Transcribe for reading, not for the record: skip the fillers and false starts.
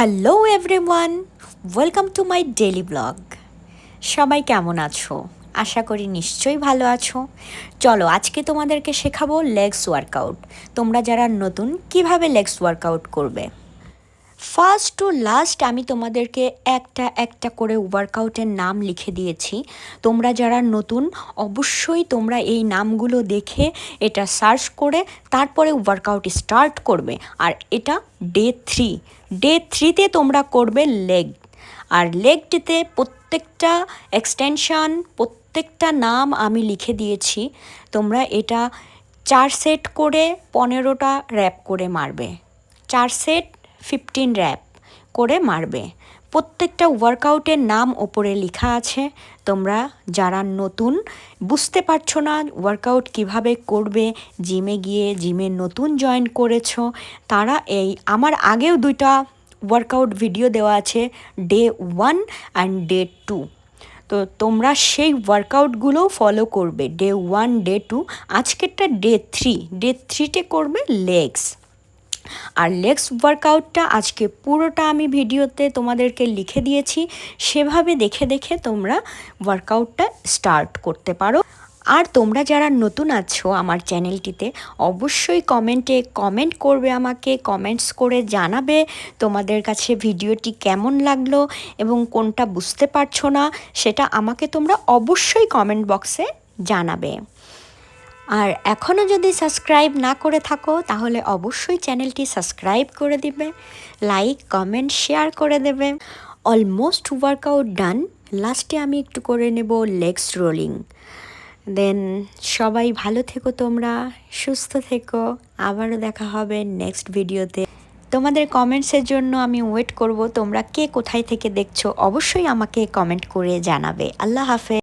Hello everyone, welcome to my daily blog. সবাই কেমন আছো? আশা করি নিশ্চয়ই ভালো আছো। চলো আজকে তোমাদেরকে শেখাবো লেগস ওয়ার্কআউট। তোমরা যারা নতুন কিভাবে লেগস ওয়ার্কআউট করবে। ফার্স্ট টু লাস্ট আমি তোমাদেরকে একটা একটা করে ওয়ার্কআউটের নাম লিখে দিয়েছি। তোমরা যারা নতুন অবশ্যই তোমরা এই নামগুলো দেখে এটা সার্চ করে তারপরে ওয়ার্কআউট স্টার্ট করবে। আর এটা ডে 3তে তোমরা করবে লেগ। আর লেগটিতে প্রত্যেকটা এক্সটেনশন প্রত্যেকটা নাম আমি লিখে দিয়েছি। তোমরা এটা 4 সেট করে 15টা র্যাপ করে মারবে। 4 সেট 15 র্যাপ করে মারবে। প্রত্যেকটা ওয়ার্কআউটের নাম ওপরে লেখা আছে। তোমরা যারা নতুন বুঝতে পারছো না ওয়ার্কআউট কিভাবে করবে, জিমে গিয়ে জিমে নতুন জয়েন করেছো, তারা এই আমার আগেও 2টা ওয়ার্কআউট ভিডিও দেওয়া আছে, ডে 1 অ্যান্ড ডে 2। তো তোমরা সেই ওয়ার্কআউটগুলোও ফলো করবে, ডে 1 ডে 2। আজকেরটা ডে 3তে করবে লেগস। আর লেগস ওয়ার্কআউটটা আজকে পুরোটা আমি ভিডিওতে তোমাদেরকে লিখে দিয়েছি, সেভাবে দেখে দেখে তোমরা ওয়ার্কআউটটা স্টার্ট করতে পারো। আর তোমরা যারা নতুন আছো আমার চ্যানেলটিতে অবশ্যই কমেন্ট করবে, আমাকে কমেন্টস করে জানাবে তোমাদের কাছে ভিডিওটি কেমন লাগলো এবং কোনটা বুঝতে পারছো না সেটা আমাকে তোমরা অবশ্যই কমেন্ট বক্সে জানাবে। আর এখনও যদি সাবস্ক্রাইব না করে থাকো তাহলে অবশ্যই চ্যানেলটি সাবস্ক্রাইব করে দিবে, লাইক কমেন্ট শেয়ার করে দেবে। অলমোস্ট ওয়ার্কআউট ডান। লাস্টে আমি একটু করে নেব লেগস রোলিং। দেন সবাই ভালো থেকো, তোমরা সুস্থ থেকো। আবারও দেখা হবে নেক্সট ভিডিওতে। তোমাদের কমেন্টসের জন্য আমি ওয়েট করব। তোমরা কে কোথায় থেকে দেখছো অবশ্যই আমাকে কমেন্ট করে জানাবে। আল্লাহ হাফেজ।